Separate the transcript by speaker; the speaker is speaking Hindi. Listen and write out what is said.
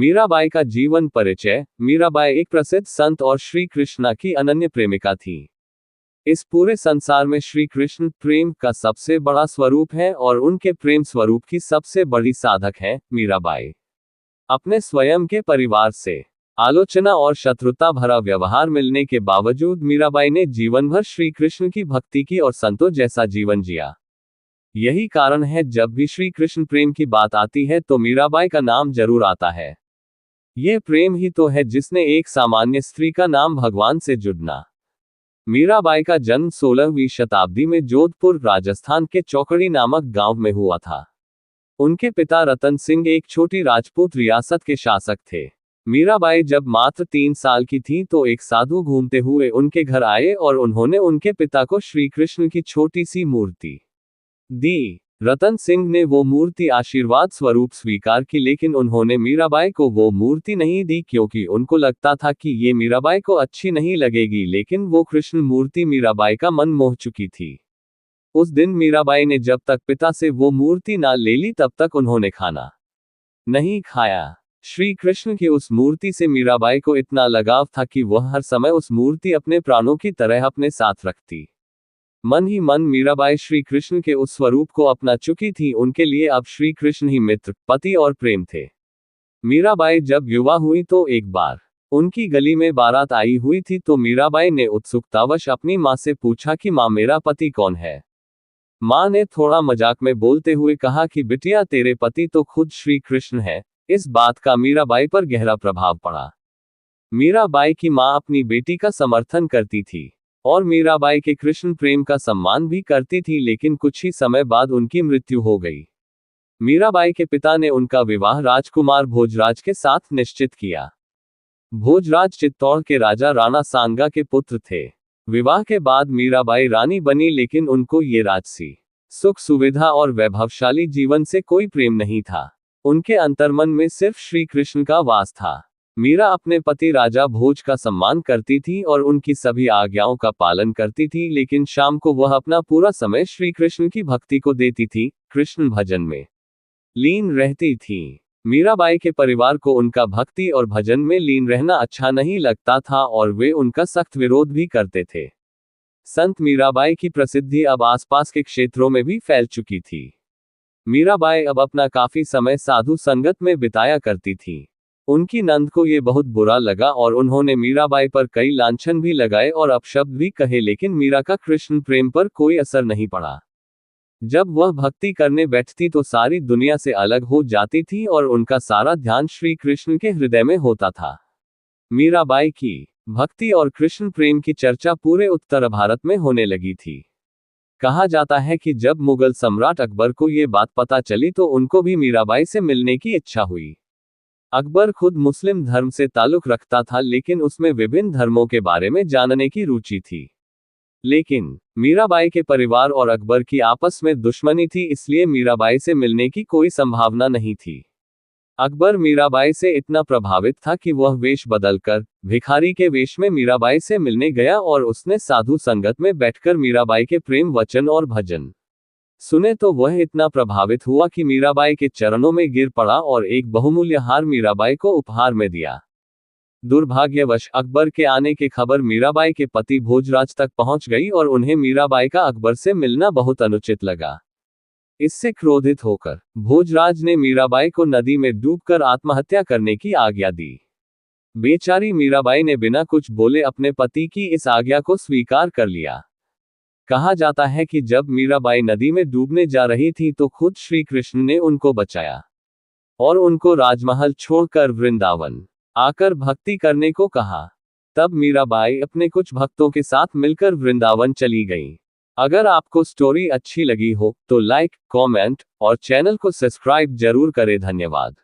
Speaker 1: मीराबाई का जीवन परिचय। मीराबाई एक प्रसिद्ध संत और श्री कृष्ण की अनन्य प्रेमिका थी। इस पूरे संसार में श्री कृष्ण प्रेम का सबसे बड़ा स्वरूप है और उनके प्रेम स्वरूप की सबसे बड़ी साधक है मीराबाई। अपने स्वयं के परिवार से आलोचना और शत्रुता भरा व्यवहार मिलने के बावजूद मीराबाई ने जीवन भर श्री कृष्ण की भक्ति की और संतों जैसा जीवन जिया। यही कारण है जब भी श्री कृष्ण प्रेम की बात आती है तो मीराबाई का नाम जरूर आता है। यह प्रेम ही तो है जिसने एक सामान्य स्त्री का नाम भगवान से जुड़ना। मीराबाई का जन्म 16वीं शताब्दी में जोधपुर राजस्थान के चौकड़ी नामक गांव में हुआ था। उनके पिता रतन सिंह एक छोटी राजपूत रियासत के शासक थे। मीराबाई जब मात्र 3 साल की थी तो एक साधु घूमते हुए उनके घर आए और उन्होंने उनके पिता को श्री कृष्ण की छोटी सी मूर्ति दी। रतन सिंह ने वो मूर्ति आशीर्वाद स्वरूप स्वीकार की, लेकिन उन्होंने मीराबाई को वो मूर्ति नहीं दी क्योंकि उनको लगता था कि ये मीराबाई को अच्छी नहीं लगेगी, लेकिन वो कृष्ण मूर्ति मीराबाई का मन मोह चुकी थी। उस दिन मीराबाई ने जब तक पिता से वो मूर्ति ना ले ली तब तक उन्होंने खाना नहीं खाया। श्री कृष्ण की उस मूर्ति से मीराबाई को इतना लगाव था कि वह हर समय उस मूर्ति अपने प्राणों की तरह अपने साथ रखती। मन ही मन मीराबाई श्री कृष्ण के उस स्वरूप को अपना चुकी थी। उनके लिए अब श्री कृष्ण ही मित्र, पति और प्रेम थे। मीराबाई जब युवा हुई तो एक बार उनकी गली में बारात आई हुई थी तो मीराबाई ने उत्सुकतावश अपनी माँ से पूछा कि माँ, मेरा पति कौन है। माँ ने थोड़ा मजाक में बोलते हुए कहा कि बिटिया, तेरे पति तो खुद श्री कृष्ण है। इस बात का मीराबाई पर गहरा प्रभाव पड़ा। मीराबाई की माँ अपनी बेटी का समर्थन करती थी और मीराबाई के कृष्ण प्रेम का सम्मान भी करती थी, लेकिन कुछ ही समय बाद उनकी मृत्यु हो गई। मीराबाई के पिता ने उनका विवाह राजकुमार भोजराज के साथ निश्चित किया। भोजराज चित्तौड़ के राजा राणा सांगा के पुत्र थे। विवाह के बाद मीराबाई रानी बनी, लेकिन उनको ये राजसी सुख सुविधा और वैभवशाली जीवन से कोई प्रेम नहीं था। उनके अंतर्मन में सिर्फ श्री कृष्ण का वास था। मीरा अपने पति राजा भोज का सम्मान करती थी और उनकी सभी आज्ञाओं का पालन करती थी, लेकिन शाम को वह अपना पूरा समय श्री कृष्ण की भक्ति को देती थी, कृष्ण भजन में लीन रहती थी। मीराबाई के परिवार को उनका भक्ति और भजन में लीन रहना अच्छा नहीं लगता था और वे उनका सख्त विरोध भी करते थे। संत मीराबाई की प्रसिद्धि अब आसपास के क्षेत्रों में भी फैल चुकी थी। मीराबाई अब अपना काफी समय साधु संगत में बिताया करती थी। उनकी नंद को ये बहुत बुरा लगा और उन्होंने मीराबाई पर कई लांछन भी लगाए और अपशब्द भी कहे, लेकिन मीरा का कृष्ण प्रेम पर कोई असर नहीं पड़ा। जब वह भक्ति करने बैठती तो सारी दुनिया से अलग हो जाती थी और उनका सारा ध्यान श्री कृष्ण के हृदय में होता था। मीराबाई की भक्ति और कृष्ण प्रेम की चर्चा पूरे उत्तर भारत में होने लगी थी। कहा जाता है कि जब मुगल सम्राट अकबर को ये बात पता चली तो उनको भी मीराबाई से मिलने की इच्छा हुई। अकबर खुद मुस्लिम धर्म से ताल्लुक रखता था, लेकिन उसमें विभिन्न धर्मों के बारे में जानने की रुचि थी। लेकिन मीराबाई के परिवार और अकबर की आपस में दुश्मनी थी, इसलिए मीराबाई से मिलने की कोई संभावना नहीं थी। अकबर मीराबाई से इतना प्रभावित था कि वह वेश बदलकर भिखारी के वेश में मीराबाई से मिलने गया और उसने साधु संगत में बैठकर मीराबाई के प्रेम वचन और भजन सुने तो वह इतना प्रभावित हुआ कि मीराबाई के चरणों में गिर पड़ा और एक बहुमूल्य हार मीराबाई को उपहार में दिया। दुर्भाग्यवश अकबर के आने की खबर मीराबाई के पति भोजराज तक पहुंच गई और उन्हें मीराबाई का अकबर से मिलना बहुत अनुचित लगा। इससे क्रोधित होकर भोजराज ने मीराबाई को नदी में डूबकर आत्महत्या करने की आज्ञा दी। बेचारी मीराबाई ने बिना कुछ बोले अपने पति की इस आज्ञा को स्वीकार कर लिया। कहा जाता है कि जब मीराबाई नदी में डूबने जा रही थी तो खुद श्री कृष्ण ने उनको बचाया और उनको राजमहल छोड़कर वृंदावन आकर भक्ति करने को कहा। तब मीराबाई अपने कुछ भक्तों के साथ मिलकर वृंदावन चली गईं। अगर आपको स्टोरी अच्छी लगी हो तो लाइक, कमेंट और चैनल को सब्सक्राइब जरूर करें। धन्यवाद।